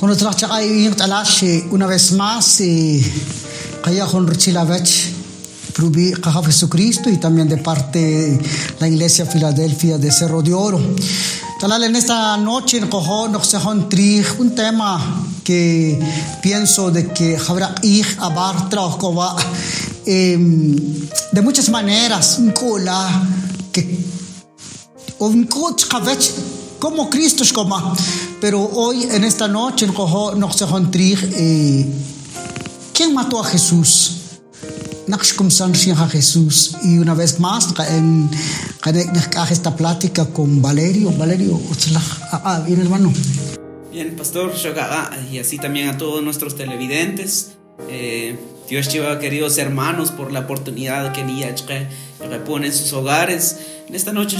Cuando una vez más, Kaya con Richilavech, Prubi Caja Jesucristo y también de parte de la Iglesia Filadelfia de Cerro de Oro. Talal en esta noche en Cojón, un tema que pienso de que habrá abartra de muchas maneras, un cola que un coach como Cristo es como, pero hoy en esta noche en Cojón ¿quién mató a Jesús? A Jesús. Y una vez más en esta plática con Valerio, bien hermano. Bien, pastor, y así también a todos nuestros televidentes. Dios lleva, queridos hermanos, por la oportunidad que pone en sus hogares. En esta noche,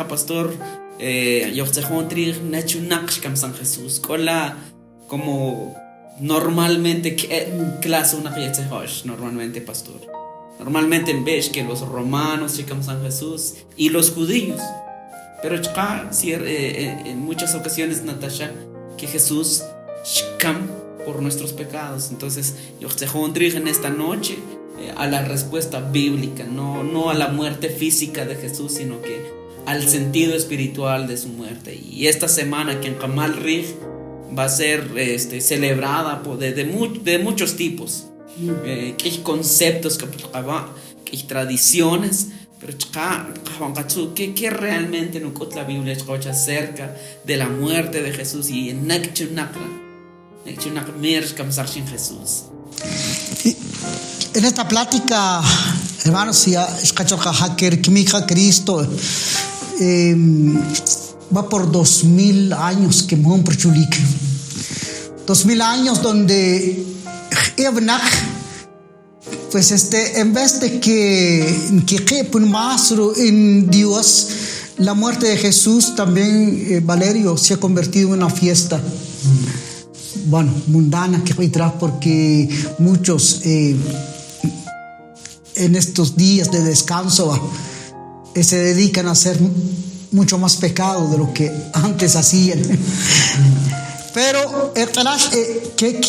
pastor, San Jesús, como normalmente clase una normalmente, pastor. Normalmente ves que los romanos llegan San Jesús y los judíos, pero en muchas ocasiones, Natasha, que Jesús cam por nuestros pecados. Entonces, yo te en esta noche a la respuesta bíblica, no a la muerte física de Jesús, sino que al sentido espiritual de su muerte. Y esta semana que en Kamal Rig va a ser celebrada de muchos tipos, que conceptos, que tradiciones, pero que realmente la Biblia acerca de la muerte de Jesús y en Jesús. En esta plática, hermanos, Cristo va por 2000 años que mon perchulik. 2000 años donde pues en vez de que más en Dios, la muerte de Jesús también, Valerio, se ha convertido en una fiesta mundana que vendrá porque muchos en estos días de descanso se dedican a hacer mucho más pecado de lo que antes hacían. Pero que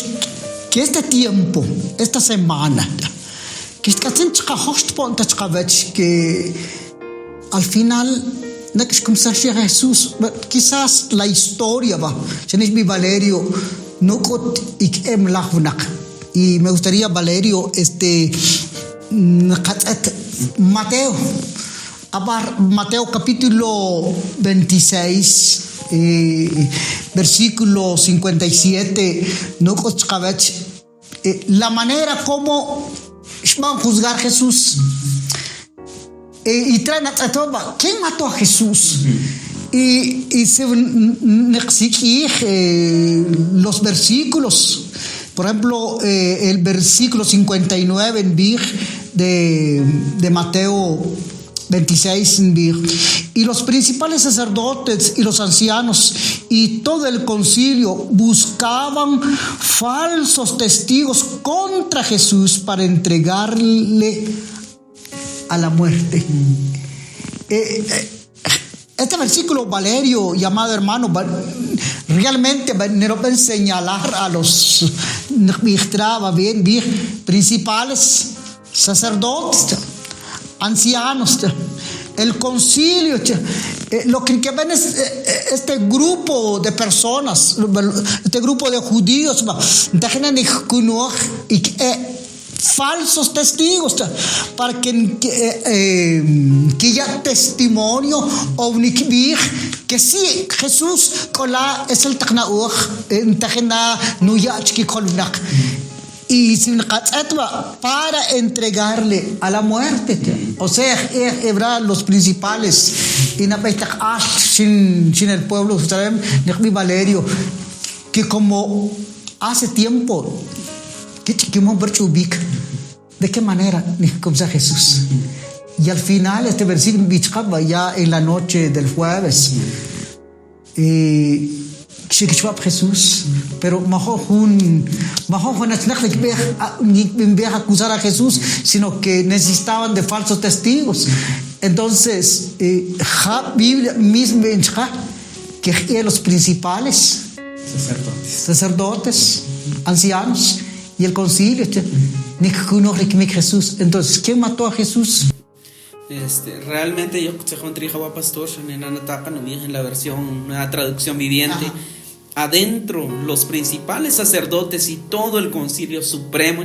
este tiempo, esta semana, que al final Jesús, quizás la historia va, Valerio, y me gustaría, Valerio, Mateo capítulo 26, versículo 57, la manera como van a juzgar a Jesús. Y traen a todo, ¿quién mató a Jesús? Y se los versículos, por ejemplo, el versículo 59 de Mateo 26, y los principales sacerdotes y los ancianos y todo el concilio buscaban falsos testigos contra Jesús para entregarle a la muerte. Este versículo, Valerio, llamado hermano, realmente no va a señalar a los principales sacerdotes, ancianos, el concilio, lo que ven es este grupo de personas, este grupo de judíos, y falsos testigos para que ya testimonio o que sí, Jesús es el y para entregarle a la muerte. O sea, los principales y sin el pueblo de Valerio, que como hace tiempo ¿de qué manera como sea Jesús? Y al final este versículo ya en la noche del jueves Jesús, pero mejor acusar a Jesús, sino que necesitaban de falsos testigos. Entonces, Biblia misma que los principales sacerdotes, ancianos y el concilio. Jesús. Entonces, ¿quién mató a Jesús? Realmente yo se encontraba pastor en la versión, una traducción viviente. Adentro, los principales sacerdotes y todo el concilio supremo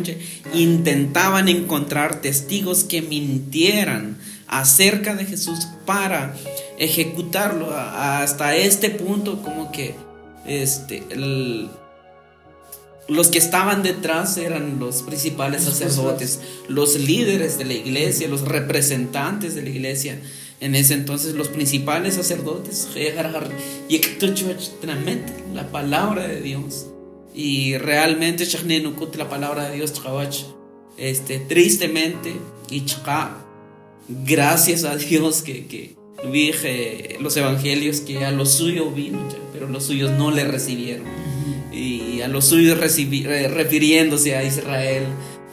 intentaban encontrar testigos que mintieran acerca de Jesús para ejecutarlo. Hasta este punto, como que los que estaban detrás eran los principales sacerdotes, los líderes de la iglesia, los representantes de la iglesia. En ese entonces, los principales sacerdotes, la palabra de Dios. Y realmente, la palabra de Dios, tristemente, y gracias a Dios que dije los evangelios que a los suyos vino, pero los suyos no le recibieron. Y a los suyos refiriéndose a Israel,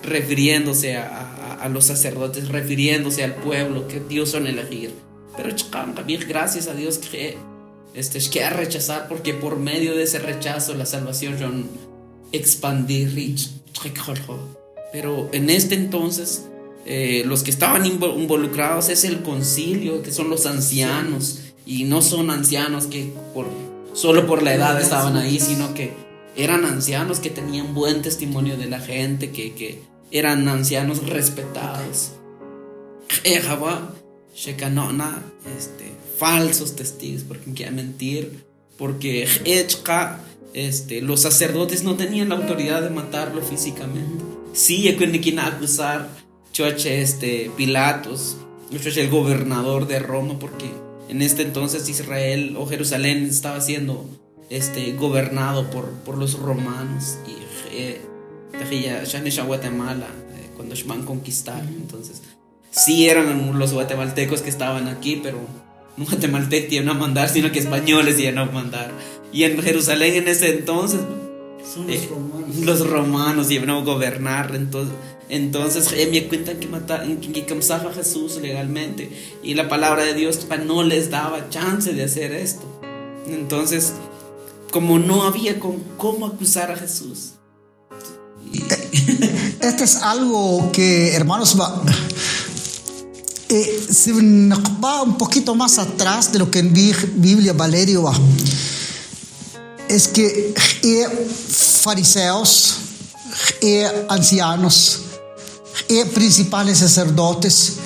refiriéndose a los sacerdotes, refiriéndose al pueblo que Dios son elegir. Pero gracias a Dios que a rechazar, porque por medio de ese rechazo la salvación son expandir. Pero en este entonces los que estaban involucrados es el concilio, que son los ancianos, y no son ancianos que solo por la edad estaban ahí, sino que eran ancianos que tenían buen testimonio de la gente, que eran ancianos respetados. Falsos testigos, porque quieren mentir, porque los sacerdotes no tenían la autoridad de matarlo físicamente. Sí, quien acusar Pilatos, el gobernador de Roma, porque en este entonces Israel o Jerusalén estaba siendo gobernado por los romanos, y ya Guatemala cuando se van a conquistar. Entonces sí eran los guatemaltecos que estaban aquí, pero no guatemaltecos iban a mandar, sino que españoles iban a mandar. Y en Jerusalén en ese entonces los romanos iban a gobernar. Entonces me cuentan que cansaba a Jesús legalmente, y la palabra de Dios no les daba chance de hacer esto. Entonces, como no había cómo acusar a Jesús. Este es algo que, hermanos, si va un poquito más atrás de lo que en Biblia Valerio va, es que fariseos, ancianos, principales sacerdotes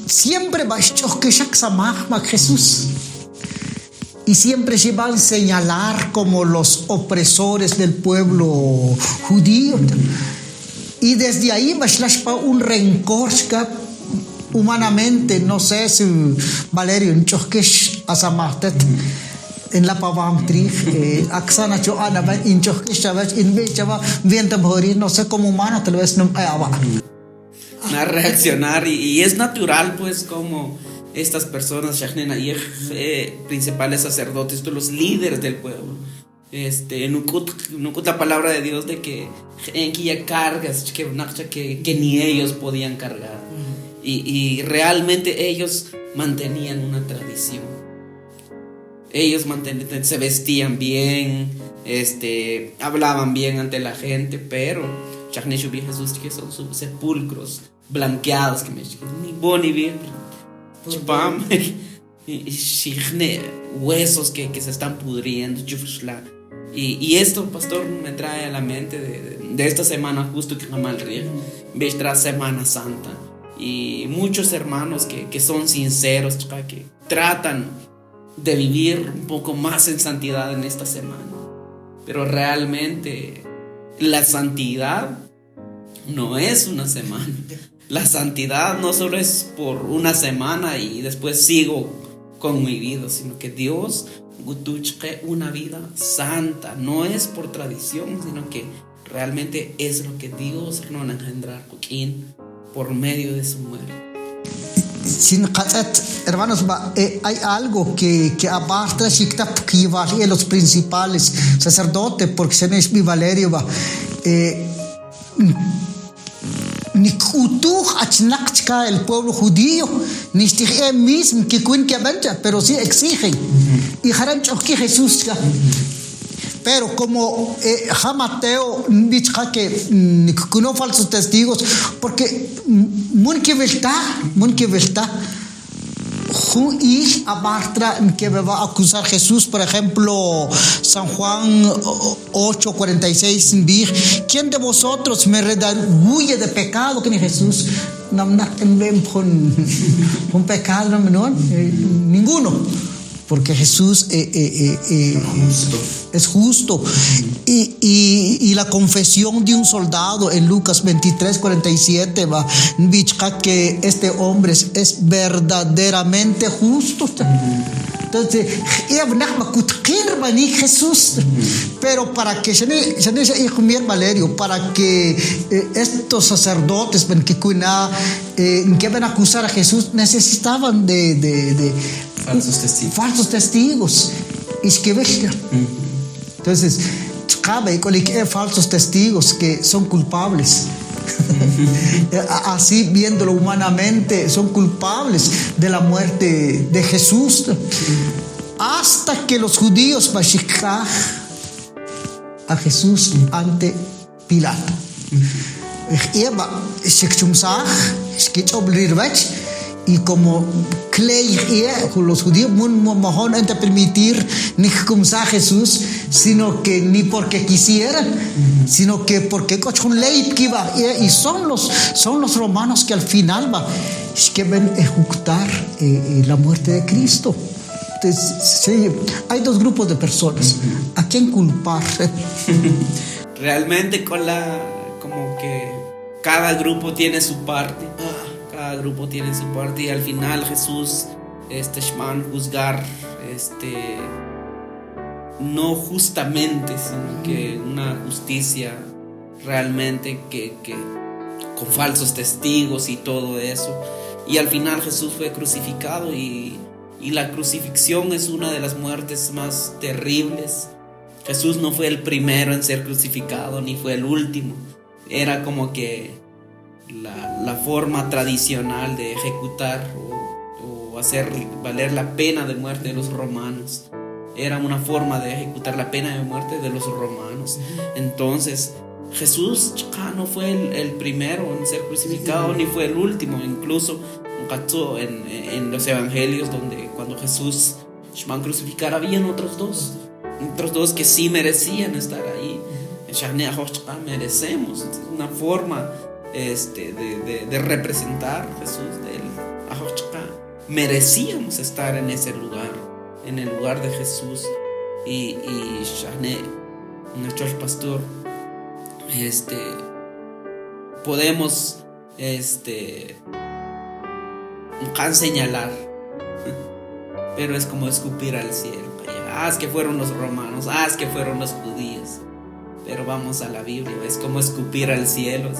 siempre va a Jesús, y siempre se van a señalar como los opresores del pueblo judío, y desde ahí va a un rencor humanamente. No sé si Valerio en la pavamtri aksana cho ana no sé, como humano tal vez no a reaccionar, y es natural, pues, como estas personas principales sacerdotes, los líderes del pueblo, nukut la palabra de Dios de que ya cargas que ni ellos podían cargar, y realmente ellos mantenían una tradición. Ellos se vestían bien, hablaban bien ante la gente, pero Jesús, que son sus sepulcros blanqueados, que me ni bon ni bien, huesos que se están pudriendo. Y esto, pastor, me trae a la mente de esta semana, justo que jamás vendrá Semana Santa, y muchos hermanos que son sinceros, que tratan de vivir un poco más en santidad en esta semana. Pero realmente la santidad no es una semana. La santidad no solo es por una semana y después sigo con mi vida, sino que Dios una vida santa. No es por tradición, sino que realmente es lo que Dios nos engendrar por medio de su muerte. Hermanos, hay algo que aparte de los principales sacerdotes, porque se me es mi Valerio, Nikutuj achnakchka el pueblo judío, ni stiche mismo que cuen que avancha, pero sí exigen. Y harán choque Jesús. Pero como Mateo dice que no falsos testigos, porque mun que velta, y abartra que me va a acusar Jesús, por ejemplo, San Juan 8:46, ¿quién de vosotros me redarguye de pecado? Que ni Jesús no con pecado, no, ninguno, porque Jesús es justo. Y la confesión de un soldado en Lucas 23:47 va a que este hombre es verdaderamente justo. Entonces, Jesús, pero para que Valerio, para que estos sacerdotes que van a acusar a Jesús necesitaban de falsos testigos. Entonces, cabe que falsos testigos que son culpables. Así viéndolo humanamente, son culpables de la muerte de Jesús, hasta que los judíos van a Jesús ante Pilato. Y como los judíos no te permitir ni a Jesús, sino que ni porque quisieran, sino que porque con ley que va, y son los romanos que al final que van a ejecutar la muerte de Cristo. Entonces, sí, hay dos grupos de personas. ¿A quién culpar? Realmente como que cada grupo tiene su parte. Cada grupo tiene su parte, y al final Jesús van a juzgar no justamente, sino que una justicia realmente que con falsos testigos y todo eso. Y al final Jesús fue crucificado, y la crucifixión es una de las muertes más terribles. Jesús no fue el primero en ser crucificado, ni fue el último. Era como que la forma tradicional de ejecutar o hacer valer la pena de muerte de los romanos. Era una forma de ejecutar la pena de muerte de los romanos. Entonces Jesús no fue el primero en ser crucificado, ni fue el último. Incluso en los evangelios, donde cuando Jesús van a crucificar, habían otros dos que sí merecían estar ahí. Merecemos. Es una forma de representar a Jesús. Merecíamos estar en ese lugar, en el lugar de Jesús. Y nuestro pastor, podemos señalar, pero es como escupir al cielo. Es que fueron los romanos, es que fueron los judíos. Pero vamos a la Biblia, es como escupir al cielo.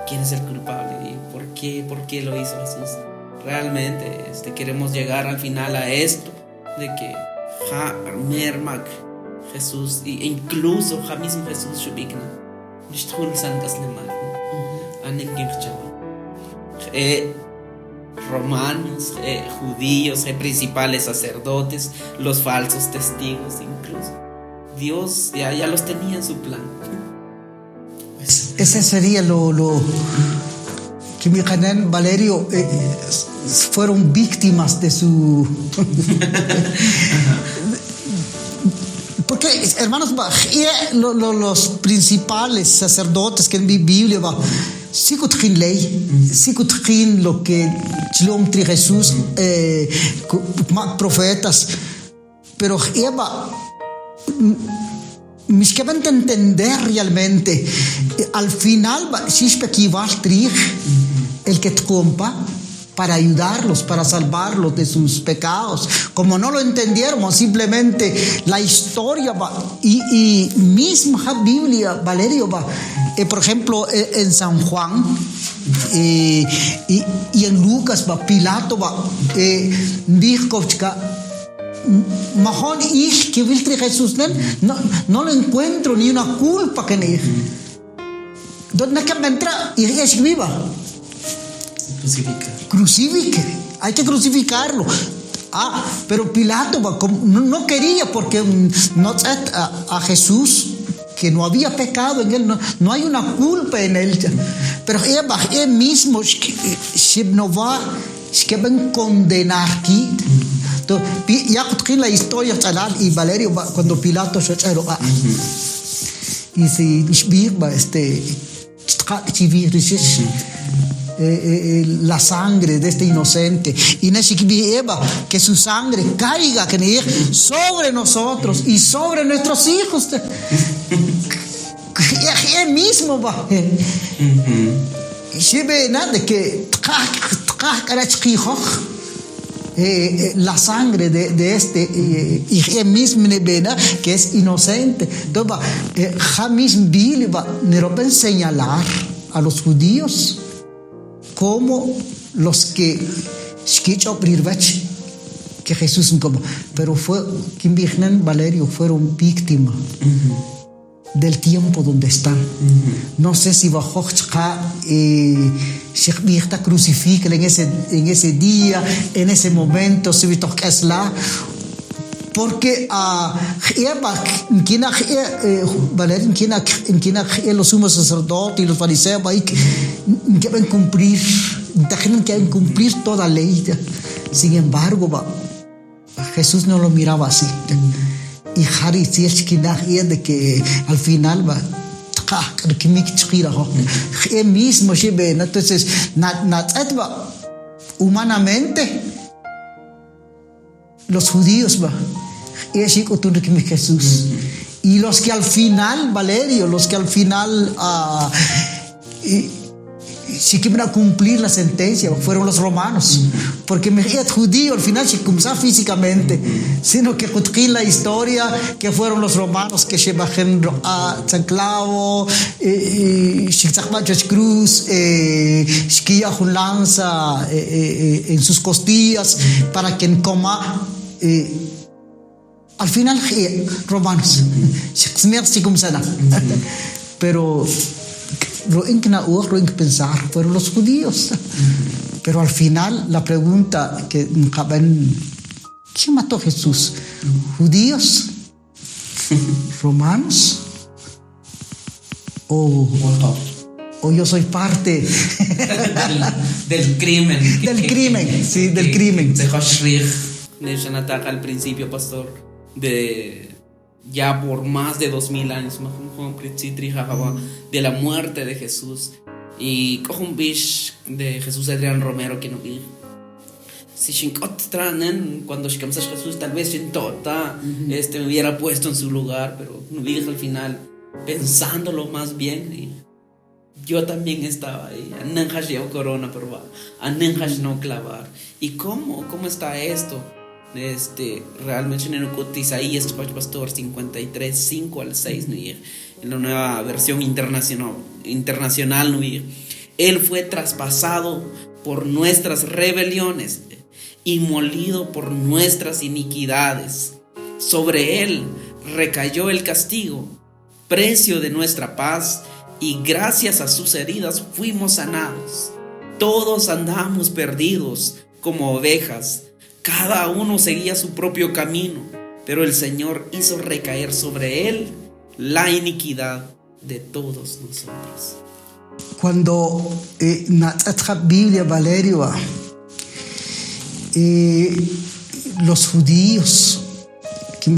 ¿Quién es el culpable? ¿Y por qué lo hizo Jesús? Realmente queremos llegar al final a esto, de que Jesús, e incluso mismo Jesús romanos, judíos, principales sacerdotes, los falsos testigos, incluso Dios ya los tenía en su plan. Ese sería lo que mi canal Valerio fueron víctimas de su porque, hermanos, los principales sacerdotes que en mi Biblia sí que ley, sí que lo que Jesús, profetas, pero mis que van a entender realmente, al final el que te compa para ayudarlos, para salvarlos de sus pecados. Como no lo entendieron, simplemente la historia y misma Biblia, Valerio, por ejemplo, en San Juan y en Lucas, Pilato dijo Mahon que Jesús no lo encuentro ni una culpa que ¿Dónde que entra? Y es viva. Crucifique. Hay que crucificarlo. Pero Pilato no quería, porque no a Jesús, que no había pecado en él, no hay una culpa en él. Pero él mismo no va a condenar aquí. Ya con la historia y Valerio cuando Pilato y si la sangre de este inocente y que su sangre caiga sobre nosotros y sobre nuestros hijos. Él mismo va de que la sangre de este y él mismo que es inocente. Entonces Jamis Bill va a señalar a los judíos como los que Jesús pero fue Valerio fueron víctimas del tiempo donde están. No sé si bajo crucifican en ese día, en ese momento, porque los sumos sacerdotes y los fariseos quieren cumplir toda la ley. Sin embargo, Jesús no lo miraba así. Y Harry de que al final él mismo entonces humanamente los judíos Jesús y los que al final Valerio si quieren cumplir la sentencia fueron los romanos, porque el judío al final se cumplió físicamente, sino que en la historia que fueron los romanos que se bajan a San Clavo, cruz, esquía con lanza en sus costillas para quien coma. Al final romanos pero lo en pensar fueron los judíos. Pero al final la pregunta que ¿quién mató a Jesús? ¿Judíos? ¿Romanos? ¿O yo soy parte del crimen? Del crimen, sí, del crimen. Al principio, pastor, ya por más de 2000 años de la muerte de Jesús. Y cojo un bish de Jesús Adrián Romero que no vi. Si Shinkotranen, cuando Jesús tal vez me hubiera puesto en su lugar, pero no vi al final pensándolo más bien. Y yo también estaba ahí. Anenjas llevo corona, pero va. Anenjas no clavar. ¿Y cómo está esto? Realmente en el Isaías pastor 53, 5 al 6 en la nueva versión internacional él fue traspasado por nuestras rebeliones y molido por nuestras iniquidades. Sobre él recayó el castigo, precio de nuestra paz, y gracias a sus heridas fuimos sanados. Todos andamos perdidos como ovejas, cada uno seguía su propio camino, pero el Señor hizo recaer sobre él la iniquidad de todos nosotros. Cuando la Biblia, Valerio, los judíos que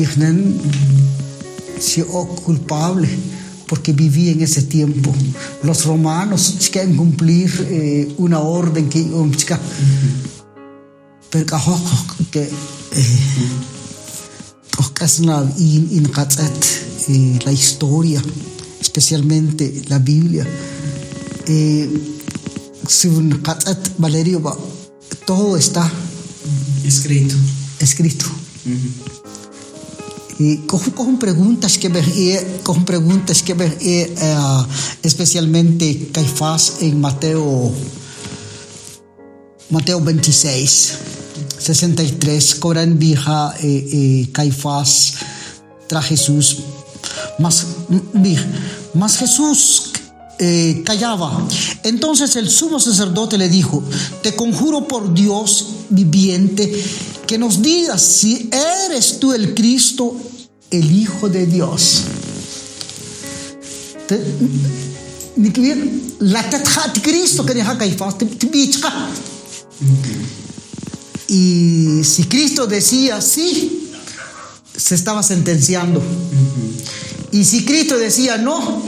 se culpables porque vivían en ese tiempo, los romanos quieren cumplir una orden que la historia, especialmente la Biblia, Valerio, todo está escrito. Y con preguntas que especialmente Caifás en Mateo 26 63, Corán vieja Caifás tras Jesús, más Jesús callaba. Entonces el sumo sacerdote le dijo: te conjuro por Dios viviente que nos digas si eres tú el Cristo, el Hijo de Dios. La Cristo que deja Caifás. Y si Cristo decía sí, se estaba sentenciando. Y si Cristo decía no,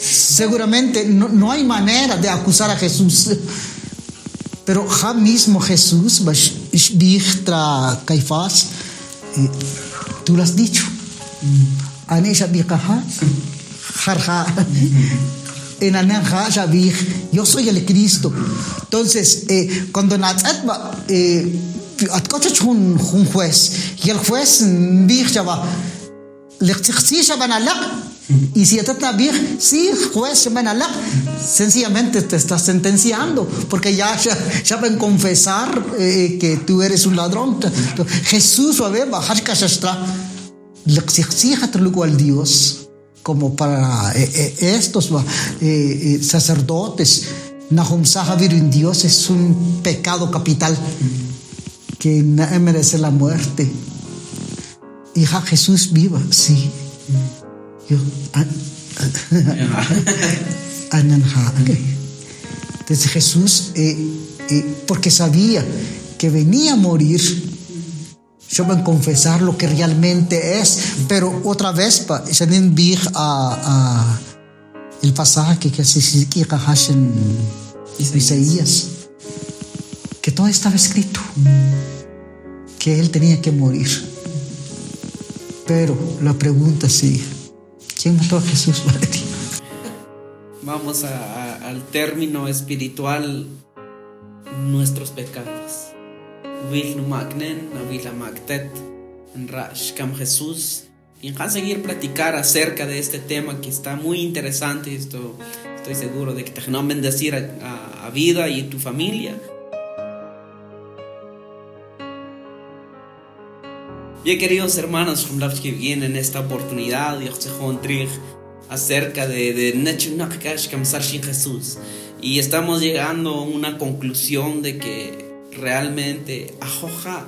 seguramente no hay manera de acusar a Jesús. Pero ya mismo Jesús dijo a Caifás: tú lo has dicho. Yo soy el Cristo. Entonces, cuando un juez, y el juez dijo: y si sí, juez, sencillamente te estás sentenciando, porque ya van a confesar que tú eres un ladrón. Jesús va a al Dios, como para estos sacerdotes. Nahum Sahavir en Dios es un pecado capital que merece la muerte. Y Jesús viva, sí. Entonces Jesús, porque sabía que venía a morir, yo voy a confesar lo que realmente es. Pero otra vez, el pasaje que se dice en Isaías, que todo estaba escrito, que él tenía que morir. Pero la pregunta sigue: ¿quién mató a Jesús, Valeria? Vamos al término espiritual: nuestros pecados. Vil magnen, vil magtet, en Rashkam Jesús. Y van a seguir platicar acerca de este tema que está muy interesante. Estoy seguro de que te van a bendecir a vida y tu familia. Bien, queridos hermanos, que vienen en esta oportunidad acerca de Jesús. Y estamos llegando a una conclusión de que realmente ajoja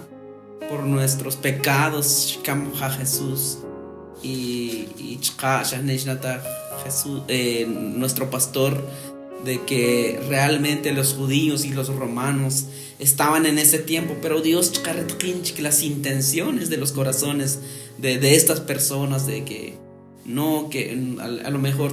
por nuestros pecados Jesús y Jesús, nuestro pastor, de que realmente los judíos y los romanos estaban en ese tiempo, pero Dios que las intenciones de los corazones de estas personas, de que no, que a lo mejor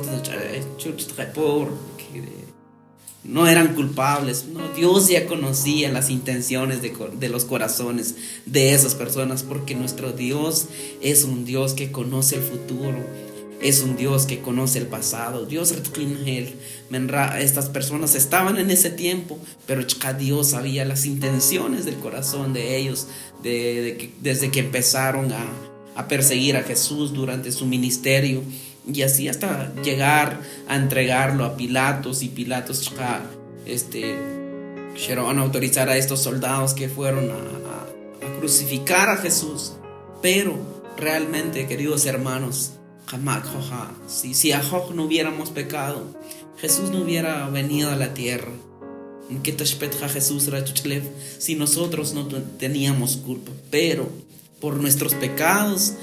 no eran culpables. No, Dios ya conocía las intenciones de los corazones de esas personas, porque nuestro Dios es un Dios que conoce el futuro, es un Dios que conoce el pasado. Dios, estas personas estaban en ese tiempo, pero Dios sabía las intenciones del corazón de ellos, desde que empezaron a perseguir a Jesús durante su ministerio, y así hasta llegar a entregarlo a Pilatos, y Pilatos llegaron a autorizar a estos soldados que fueron a crucificar a Jesús. Pero realmente, queridos hermanos, si a Job no hubiéramos pecado, Jesús no hubiera venido a la tierra. Si nosotros no teníamos culpa, pero por nuestros pecados,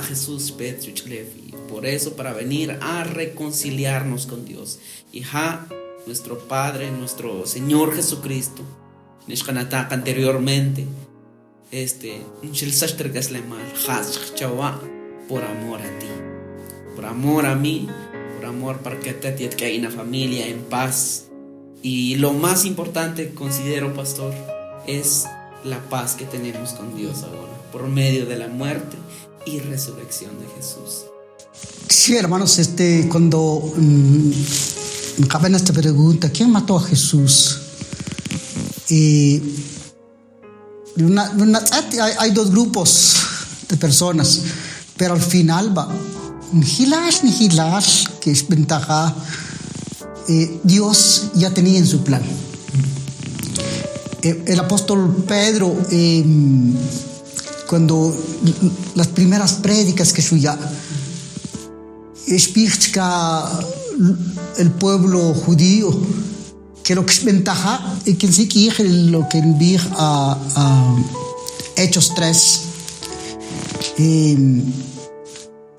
Jesús, y por eso, para venir a reconciliarnos con Dios, y nuestro Padre, nuestro Señor Jesucristo, anteriormente, por amor a ti, por amor a mí, por amor para que te haya una familia en paz. Y lo más importante, considero, pastor, es la paz que tenemos con Dios ahora, por medio de la muerte y resurrección de Jesús. Sí, hermanos, cuando me caben esta pregunta: ¿quién mató a Jesús? Hay dos grupos de personas, pero al final va Hilash, que es ventaja. Dios ya tenía en su plan. El apóstol Pedro, cuando las primeras prédicas que suya, explica el pueblo judío que lo que es ventaja y que sí que lo que envía a Hechos 3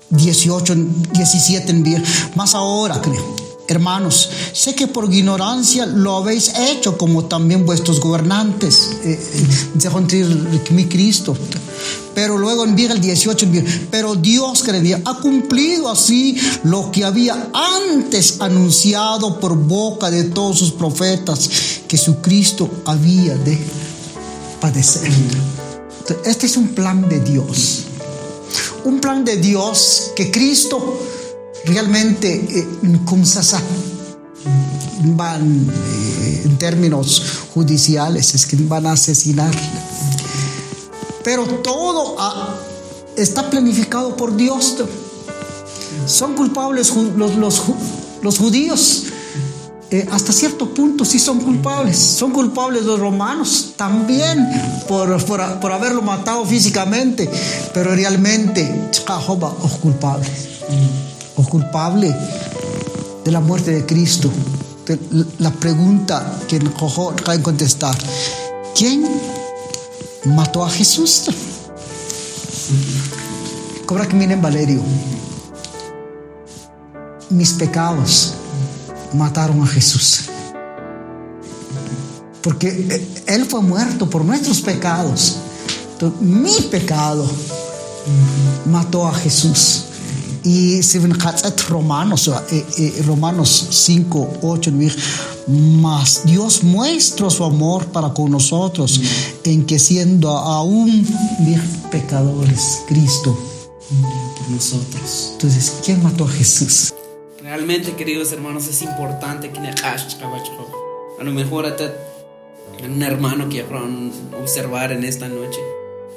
18, 17 envía. Más ahora, creo, hermanos, sé que por ignorancia lo habéis hecho, como también vuestros gobernantes, mi Cristo. Pero luego envía el 18, pero Dios que ha cumplido así lo que había antes anunciado por boca de todos sus profetas, que Jesucristo había de padecer. Entonces, este es un plan de Dios. Un plan de Dios que Cristo realmente van en términos judiciales, es que van a asesinarle. Pero todo está planificado por Dios. Son culpables los judíos. Hasta cierto punto sí son culpables. Son culpables los romanos también por haberlo matado físicamente. Pero realmente es culpable. O culpable de la muerte de Cristo. La pregunta que cabe contestar: ¿quién mató a Jesús? Cobra que miren, Valerio, mis pecados mataron a Jesús, porque Él fue muerto por nuestros pecados. Entonces, mi pecado mató a Jesús. Y si ven Romanos 5, 8, mas Dios muestra su amor para con nosotros, en que siendo aún pecadores, Cristo por nosotros. Entonces, ¿quién mató a Jesús? Realmente, queridos hermanos, es importante que a lo mejor hasta un hermano que van a observar en esta noche.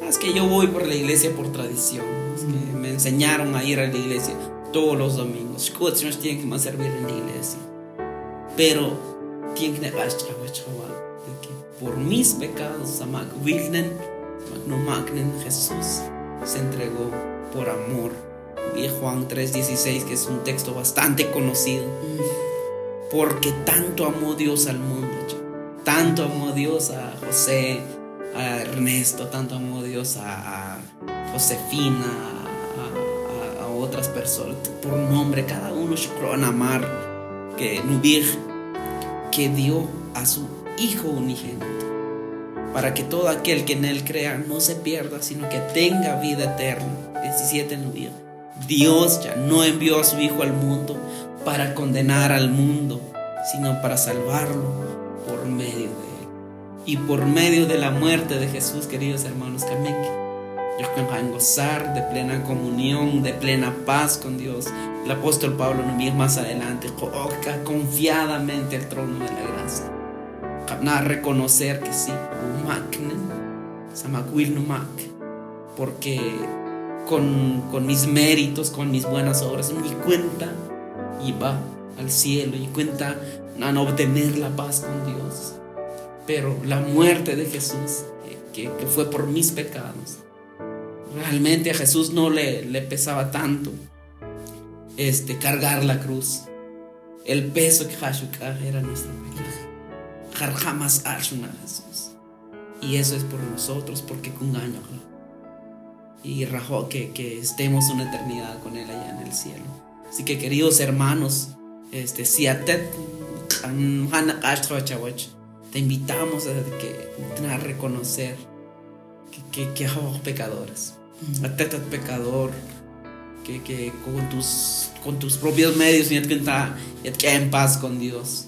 Es que yo voy por la iglesia por tradición. Es que me enseñaron a ir a la iglesia todos los domingos. Los tienen que más servir en la iglesia. Pero tienen que por mis pecados, Jesús se entregó por amor. Y Juan 3:16, que es un texto bastante conocido. Porque tanto amó Dios al mundo. Tanto amó Dios a José, a Ernesto, tanto amó Dios a Josefina, a otras personas, por nombre, cada uno Shukron amar, que dio a su Hijo unigénito, para que todo aquel que en Él crea no se pierda, sino que tenga vida eterna. 17 Nubir. Dios ya no envió a su Hijo al mundo para condenar al mundo, sino para salvarlo por medio de Él. Y por medio de la muerte de Jesús, queridos hermanos, yo puedo gozar de plena comunión, de plena paz con Dios. El apóstol Pablo nos dice más adelante: confiadamente el trono de la gracia. A reconocer que sí, porque con mis méritos, con mis buenas obras, mi cuenta y va al cielo y cuenta a obtener la paz con Dios. Pero la muerte de Jesús, que fue por mis pecados, realmente a Jesús no le pesaba tanto cargar la cruz. El peso que era nuestra pecado. Jamás Arshuna Jesús. Y eso es por nosotros, porque con año y rajó que estemos una eternidad con Él allá en el cielo. Así que, queridos hermanos, si a te invitamos a reconocer que somos pecadores. A te pecador, que con tus propios medios que en paz con Dios,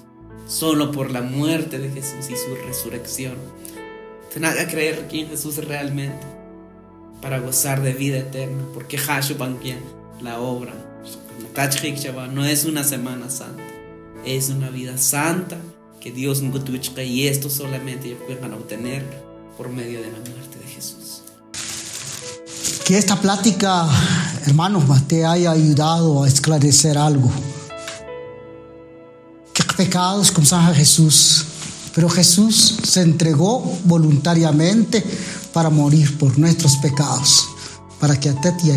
solo por la muerte de Jesús y su resurrección. Tenés que creer en Jesús realmente para gozar de vida eterna, porque la obra no es una semana santa, es una vida santa que Dios nos dio, y esto solamente ellos pueden obtener por medio de la muerte de Jesús. Que esta plática, hermanos, te haya ayudado a esclarecer algo. Que pecados con San Jesús, pero Jesús se entregó voluntariamente para morir por nuestros pecados, para que a ti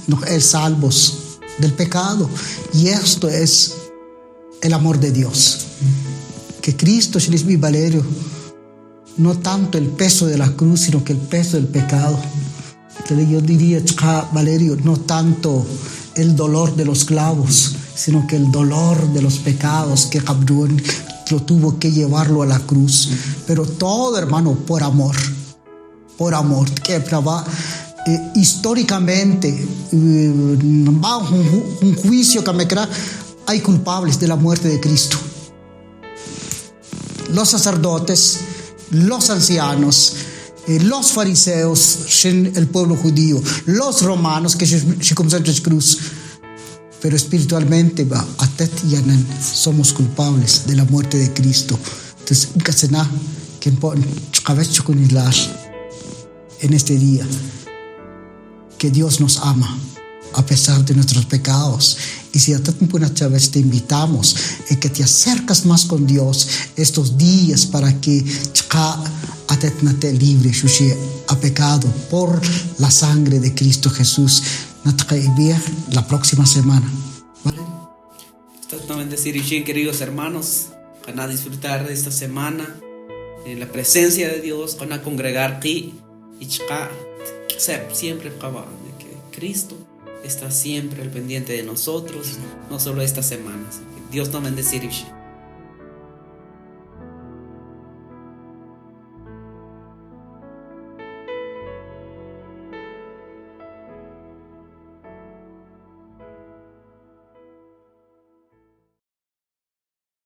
nos salvos del pecado. Y esto es el amor de Dios. Que Cristo, Valerio, no tanto el peso de la cruz, sino que el peso del pecado. Yo diría, Valerio, no tanto el dolor de los clavos, sino que el dolor de los pecados que Gabriel lo tuvo que llevarlo a la cruz. Pero todo, hermano, por amor. Por amor. Que históricamente, bajo un juicio que me crea, hay culpables de la muerte de Cristo. Los sacerdotes, los ancianos, los fariseos, el pueblo judío, los romanos que se comenzaron a la cruz. Pero espiritualmente, somos culpables de la muerte de Cristo. Entonces, en este día, que Dios nos ama a pesar de nuestros pecados. Y si a vez te invitamos que te acercas más con Dios estos días para que te libre a pecado por la sangre de Cristo Jesús. La próxima semana. ¿Vale? Exactamente, decir, queridos hermanos, van a disfrutar de esta semana en la presencia de Dios, van a congregar aquí y siempre que Cristo está siempre al pendiente de nosotros, no solo esta semana. Dios nos bendiga.